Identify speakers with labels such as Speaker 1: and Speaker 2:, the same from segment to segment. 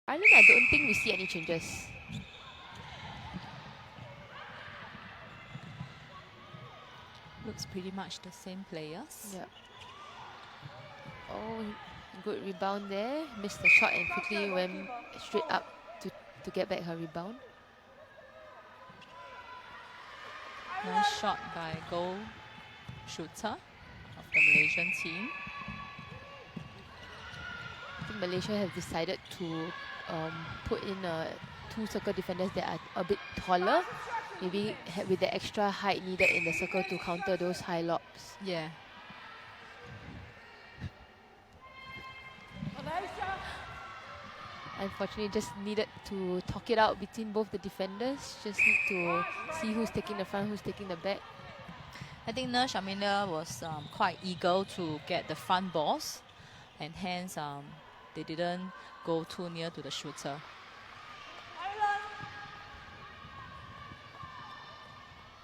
Speaker 1: Ireland, I don't think we see any changes.
Speaker 2: Looks pretty much the same players.
Speaker 1: Yeah. Oh, good rebound there. Missed the shot and quickly went straight up to get back her rebound.
Speaker 2: Nice shot by goal shooter of the Malaysian team.
Speaker 1: I think Malaysia have decided to put in two circle defenders that are a bit taller. Maybe with the extra height needed in the circle to counter those high lobs.
Speaker 2: Yeah.
Speaker 1: Unfortunately, just needed to talk it out between both the defenders. Just need to see who's taking the front, who's taking the back.
Speaker 2: I think Nur Shamila was quite eager to get the front balls, and hence they didn't go too near to the shooter.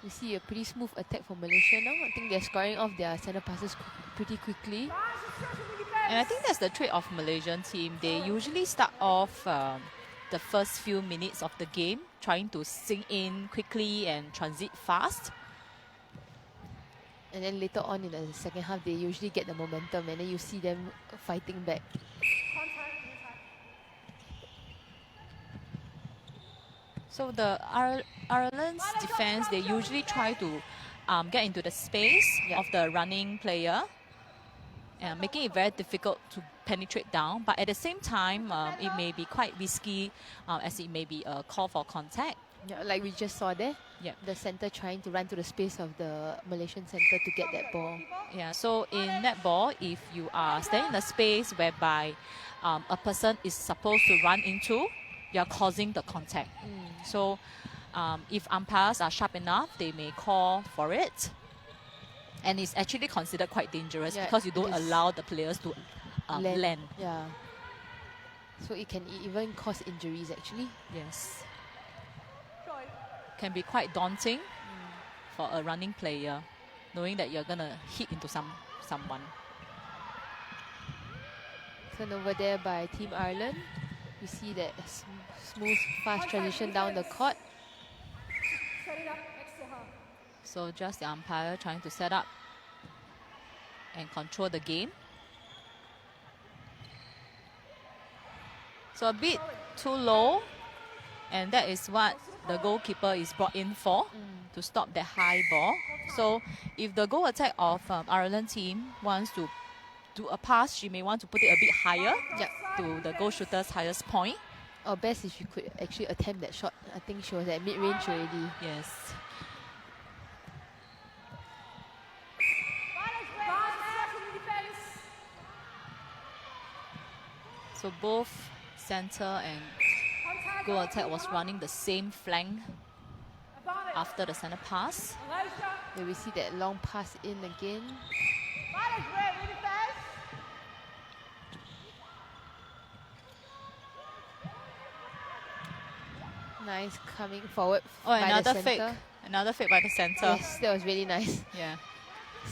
Speaker 1: We see a pretty smooth attack from Malaysia now. I think they're scoring off their center passes pretty quickly.
Speaker 2: And I think that's the trait of Malaysian team. They usually start off the first few minutes of the game trying to sink in quickly and transit fast.
Speaker 1: And then later on in the second half, they usually get the momentum and then you see them fighting back.
Speaker 2: So the Ireland's defense, they usually try to get into the space of the running player, making it very difficult to penetrate down. But at the same time, it may be quite risky as it may be a call for contact.
Speaker 1: Yeah, like we just saw there.
Speaker 2: Yeah.
Speaker 1: The center trying to run to the space of the Malaysian center to get that ball.
Speaker 2: Yeah, so in netball, if you are staying in a space whereby a person is supposed to run into, you're causing the contact. So if umpires are sharp enough, they may call for it. And it's actually considered quite dangerous because you don't allow the players to land.
Speaker 1: Yeah. So it can even cause injuries actually.
Speaker 2: Yes. Can be quite daunting for a running player, knowing that you're gonna hit into someone.
Speaker 1: Turn over there by Team Ireland. We see that smooth, fast transition down the court.
Speaker 2: So just the umpire trying to set up and control the game. So a bit too low, and that is what the goalkeeper is brought in for, to stop the high ball. So if the goal attack of Ireland team wants to do a pass, she may want to put it a bit higher to the goal shooter's highest point.
Speaker 1: Or best if she could actually attempt that shot. I think she was at mid-range already.
Speaker 2: Yes. So both center and goal attack was running the same flank after the center pass.
Speaker 1: Then we see that long pass in again. Nice coming forward by
Speaker 2: another
Speaker 1: the
Speaker 2: fake.
Speaker 1: center.
Speaker 2: Another fake by the center.
Speaker 1: Yes, that was really nice.
Speaker 2: Yeah.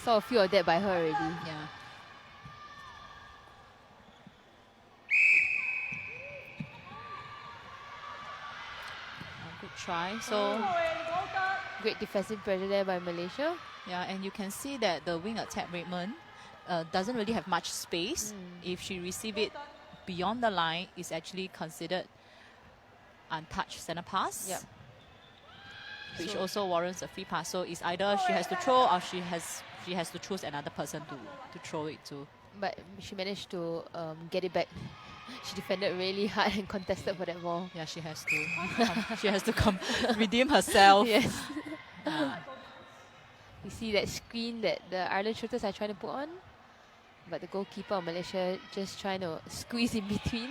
Speaker 1: Saw a few of that by her already.
Speaker 2: Yeah. Good try. So
Speaker 1: great defensive pressure there by Malaysia.
Speaker 2: Yeah, and you can see that the wing attack Redmond doesn't really have much space. If she receive it beyond the line, it's actually considered untouched center pass. Which also warrants a free pass. So it's either she has to throw or she has to choose another person to throw it to.
Speaker 1: But she managed to get it back. She defended really hard and contested for that ball.
Speaker 2: Yeah, she has to. She has to redeem herself.
Speaker 1: Yes. You see that screen that the Ireland shooters are trying to put on, but the goalkeeper of Malaysia just trying to squeeze in between.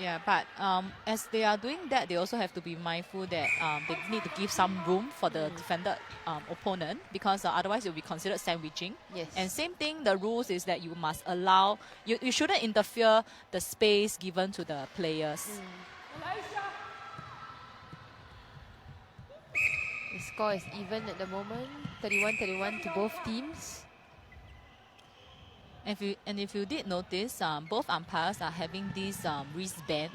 Speaker 2: Yeah, but as they are doing that, they also have to be mindful that they need to give some room for the defended opponent, because otherwise it will be considered sandwiching.
Speaker 1: Yes.
Speaker 2: And same thing, the rules is that you must allow, you shouldn't interfere the space given to the players.
Speaker 1: The score is even at the moment, 31-31 to both teams.
Speaker 2: If you did notice, both umpires are having this wristband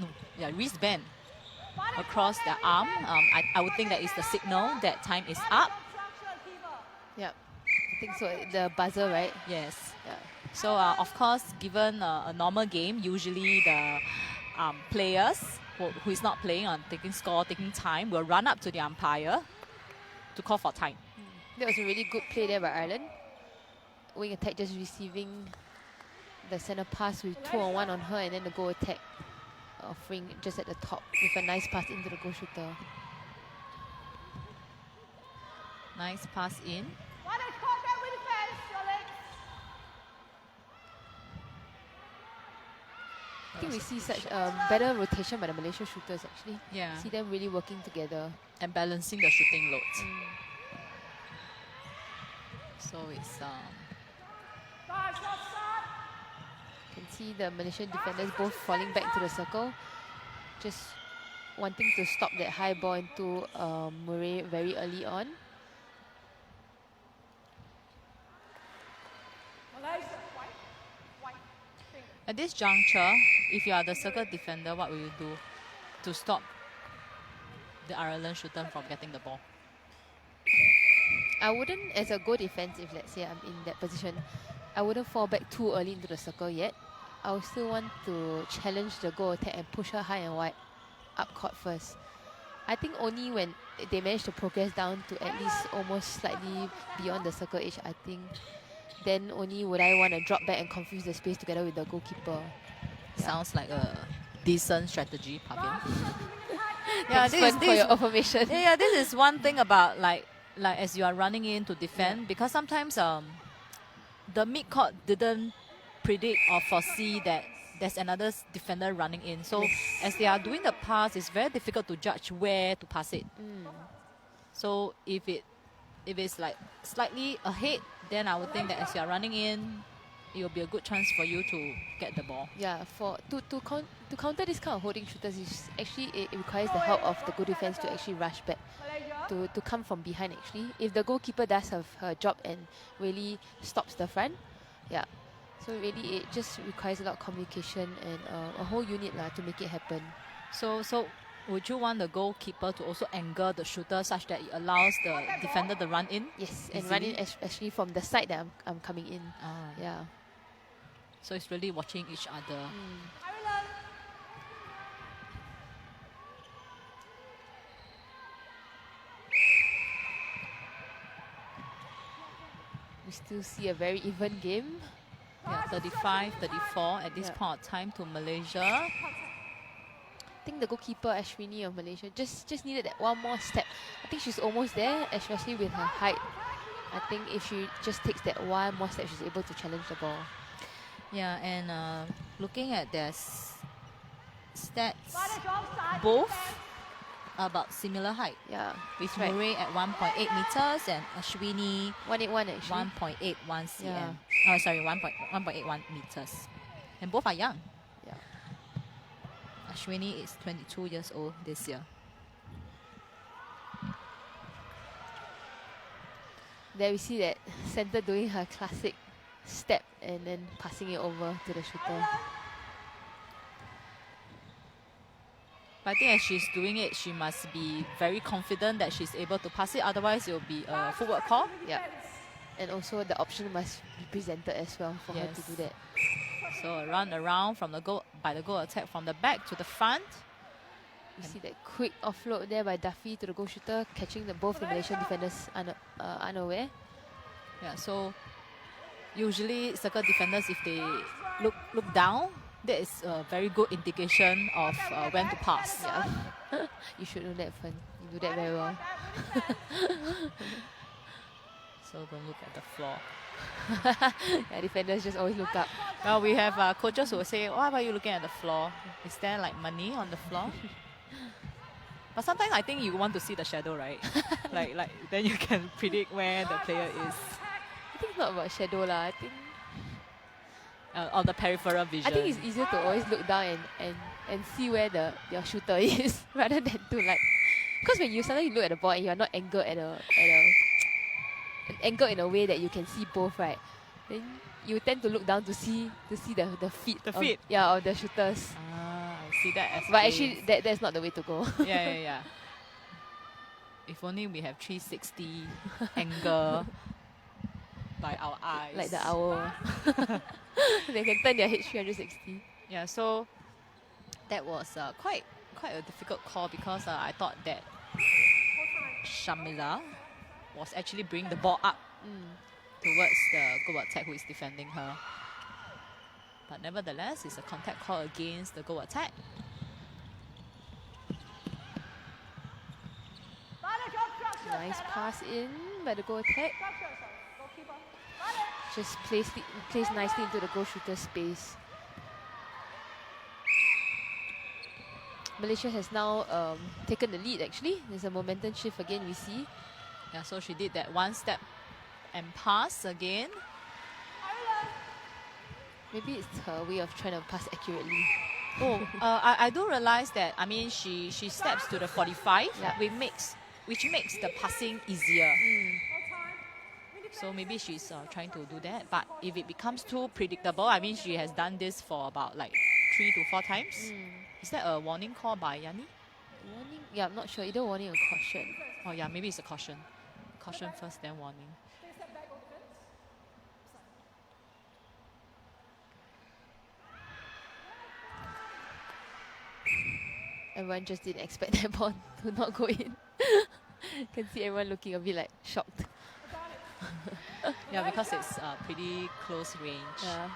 Speaker 2: across their arm. I would think that is the signal that time is up.
Speaker 1: Yep, I think so. The buzzer, right?
Speaker 2: Yes.
Speaker 1: Yeah.
Speaker 2: So of course, given a normal game, usually the players who is not playing on taking time will run up to the umpire to call for time.
Speaker 1: That was a really good play there by Ireland. Wing attack just receiving the center pass with 2-on-1 on her, and then the goal attack offering just at the top with a nice pass into the goal shooter.
Speaker 2: Nice pass in.
Speaker 1: I think we see such better rotation by the Malaysia shooters actually.
Speaker 2: Yeah.
Speaker 1: See them really working together.
Speaker 2: And balancing the shooting loads. So it's
Speaker 1: You can see the Malaysian defenders both falling back to the circle, just wanting to stop that high ball into Murray very early on.
Speaker 2: at this juncture, if you are the circle defender, what will you do to stop the Ireland shooter from getting the ball?
Speaker 1: I wouldn't, as a goal defense, if let's say I'm in that position, I wouldn't fall back too early into the circle yet. I would still want to challenge the goal attack and push her high and wide up court first. I think only when they manage to progress down to at least almost slightly beyond the circle edge, I think then only would I want to drop back and confuse the space together with the goalkeeper.
Speaker 2: Sounds like a decent strategy, Pavin.
Speaker 1: Thanks for your affirmation.
Speaker 2: Yeah, this is one thing about like as you are running in to defend, because sometimes the mid-court didn't predict or foresee that there's another defender running in. So as they are doing the pass, it's very difficult to judge where to pass it. So if it's like slightly ahead, then I would think that as you are running in, it will be a good chance for you to get the ball.
Speaker 1: Yeah, to counter this kind of holding shooters, is actually it requires the help of the good defense to actually rush back, to come from behind actually. If the goalkeeper does have her job and really stops the front, yeah. So really it just requires a lot of communication and a whole unit to make it happen.
Speaker 2: So would you want the goalkeeper to also angle the shooter such that it allows the defender to run in?
Speaker 1: Yes,
Speaker 2: easily?
Speaker 1: and run in especially from the side that I'm coming in. Yeah.
Speaker 2: So it's really watching each other.
Speaker 1: We still see a very even game.
Speaker 2: Yeah, 35-34 at this point of time to Malaysia.
Speaker 1: I think the goalkeeper Ashwini of Malaysia just needed that one more step. I think she's almost there, especially with her height. I think if she just takes that one more step, she's able to challenge the ball.
Speaker 2: Yeah, and looking at their stats, both are about similar height.
Speaker 1: Yeah,
Speaker 2: with Murray at 1.8 meters and Ashwini
Speaker 1: 181 actually.
Speaker 2: 1.81 cm.
Speaker 1: Yeah.
Speaker 2: Oh, sorry, 1.81 meters. And both are young.
Speaker 1: Yeah.
Speaker 2: Ashwini is 22 years old this year.
Speaker 1: There we see that center doing her classic step and then passing it over to the shooter.
Speaker 2: But I think as she's doing it, she must be very confident that she's able to pass it. Otherwise, it will be a footwork call.
Speaker 1: Yeah. And also the option must be presented as well for her to do that.
Speaker 2: So a run around from the goal attack from the back to the front.
Speaker 1: You see that quick offload there by Duffy to the goal shooter, catching both the Malaysian defenders unaware.
Speaker 2: Yeah, so usually circle defenders, if they look down, that is a very good indication of when to pass.
Speaker 1: Yeah. You should know that, Fen. You do that very well.
Speaker 2: So don't look at the floor.
Speaker 1: Yeah, defenders just always look up.
Speaker 2: Well, we have coaches who will say, why are you looking at the floor? Is there like money on the floor? But sometimes I think you want to see the shadow, right? like then you can predict where the player is.
Speaker 1: I think it's not about shadow lah. I think
Speaker 2: on the peripheral vision.
Speaker 1: I think it's easier to always look down and see where your shooter is rather than to like, because when you suddenly look at the ball and you are not angled angled in a way that you can see both, right? Then you tend to look down to see the feet.
Speaker 2: The feet.
Speaker 1: Of the shooters.
Speaker 2: I see that as
Speaker 1: But
Speaker 2: gains.
Speaker 1: actually, that's not the way to go.
Speaker 2: Yeah. If only we have 360 angle by our eyes.
Speaker 1: Like the owl. They can turn their head 360.
Speaker 2: Yeah, so that was quite a difficult call because I thought that Shamila was actually bringing the ball up towards the goal attack who is defending her. But nevertheless, it's a contact call against the goal attack.
Speaker 1: Nice pass in by the goal attack. Just placed nicely into the goal shooter space. Malaysia has now taken the lead actually. There's a momentum shift again we see.
Speaker 2: Yeah, so she did that one step and pass again.
Speaker 1: Maybe it's her way of trying to pass accurately.
Speaker 2: Oh, I do realize that, I mean, she steps to the 45,
Speaker 1: Yeah.
Speaker 2: which makes the passing easier. So maybe she's trying to do that. But if it becomes too predictable, I mean, she has done this for about like 3 to 4 times. Is that a warning call by Yani?
Speaker 1: Warning? Yeah, I'm not sure. Either warning or caution.
Speaker 2: Oh yeah, maybe it's a caution. Caution first, then warning.
Speaker 1: Everyone just didn't expect that ball to not go in. Can see everyone looking a bit like shocked.
Speaker 2: Yeah, because it's pretty close range.
Speaker 1: Yeah.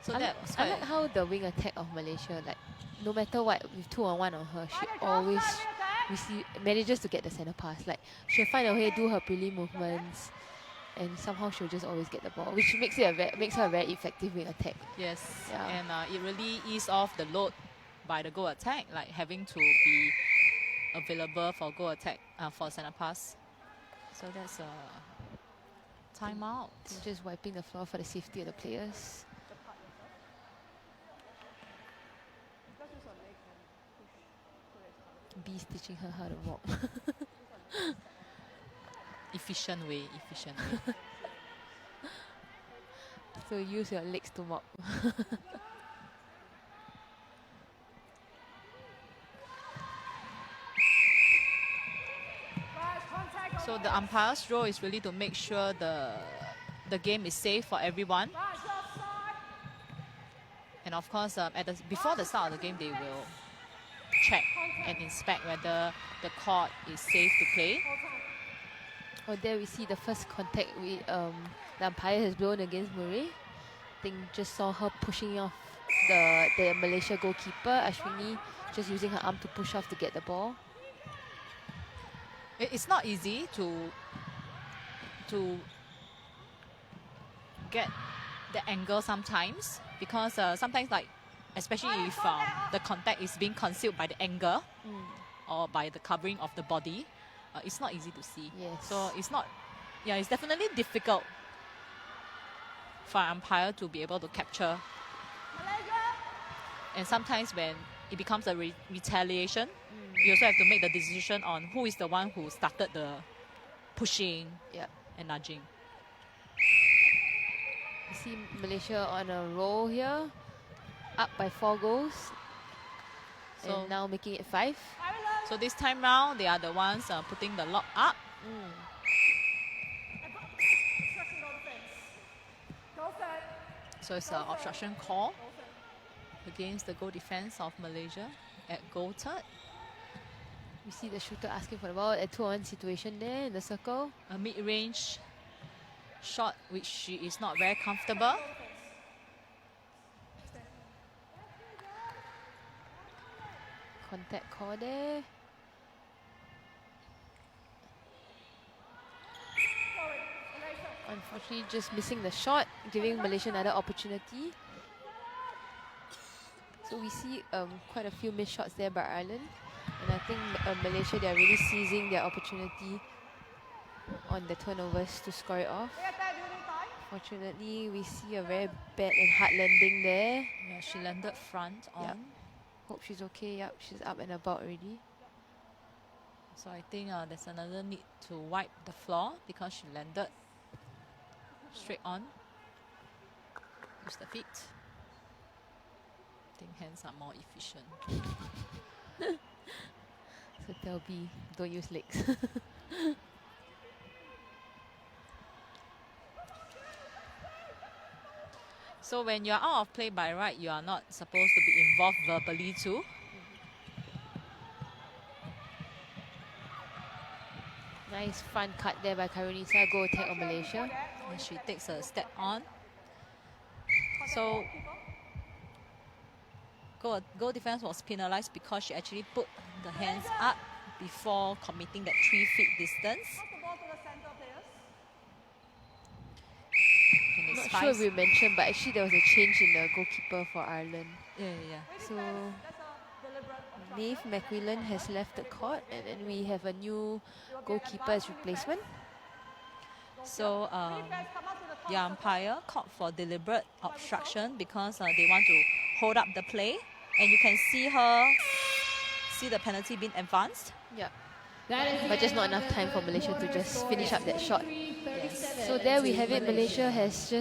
Speaker 2: So
Speaker 1: I
Speaker 2: that
Speaker 1: like,
Speaker 2: was
Speaker 1: I like how the wing attack of Malaysia, like no matter what, with 2-on-1 on her, she always manages to get the center pass. Like she'll find a way, do her prelim movements, and somehow she'll just always get the ball, which makes her a very effective wing attack.
Speaker 2: Yes,
Speaker 1: Yeah.
Speaker 2: and it really eased off the load by the goal attack, like having to be available for goal attack for center pass. So that's a timeout.
Speaker 1: Just wiping the floor for the safety of the players. Bee's teaching her how to walk.
Speaker 2: Efficient way.
Speaker 1: So use your legs to mop.
Speaker 2: So the umpire's role is really to make sure the game is safe for everyone. And of course, before the start of the game, they will check and inspect whether the court is safe to play.
Speaker 1: Oh, there we see the first contact the umpire has blown against Murray. I think just saw her pushing off the Malaysia goalkeeper, Ashwini, just using her arm to push off to get the ball.
Speaker 2: It's not easy to get the angle sometimes, because sometimes, like, especially if the contact is being concealed by the angle or by the covering of the body, it's not easy to see.
Speaker 1: Yes.
Speaker 2: So it's definitely difficult for an umpire to be able to capture. And sometimes when it becomes a retaliation, you also have to make the decision on who is the one who started the pushing and nudging.
Speaker 1: You see Malaysia on a roll here, up by 4 goals.
Speaker 2: So
Speaker 1: and now making it 5.
Speaker 2: So this time round, they are the ones putting the lock up. So it's an obstruction call against the goal defense of Malaysia at goal third.
Speaker 1: We see the shooter asking for the ball, a 2-on-1 situation there in the circle.
Speaker 2: A mid-range shot which she is not very comfortable.
Speaker 1: Contact call there. Unfortunately, just missing the shot, giving Malaysia another opportunity. So we see quite a few missed shots there by Ireland. And I think Malaysia, they're really seizing their opportunity on the turnovers to score it off. Fortunately, we see a very bad and hard landing there.
Speaker 2: Yeah, she landed front on.
Speaker 1: Yep. Hope she's okay. Yep, she's up and about already.
Speaker 2: So I think there's another need to wipe the floor because she landed Straight on. Use the feet. I think hands are more efficient.
Speaker 1: So tell B, don't use legs.
Speaker 2: So when you're out of play by right, you are not supposed to be involved verbally too.
Speaker 1: Nice front cut there by Karunisa. Go attack on Malaysia.
Speaker 2: And she takes a step on. So goal defense was penalized because she actually put the hands up before committing that 3 feet distance.
Speaker 1: I'm not sure if we mentioned, but actually there was a change in the goalkeeper for Ireland.
Speaker 2: Yeah.
Speaker 1: So Nave McQuillan has left the court, and then we have a new goalkeeper as replacement.
Speaker 2: So the umpire called for deliberate obstruction because they want to hold up the play, and you can see the penalty being advanced.
Speaker 1: Yeah, but just not enough time for Malaysia to just finish up that shot.
Speaker 2: Yes.
Speaker 1: So there we have it. Malaysia has just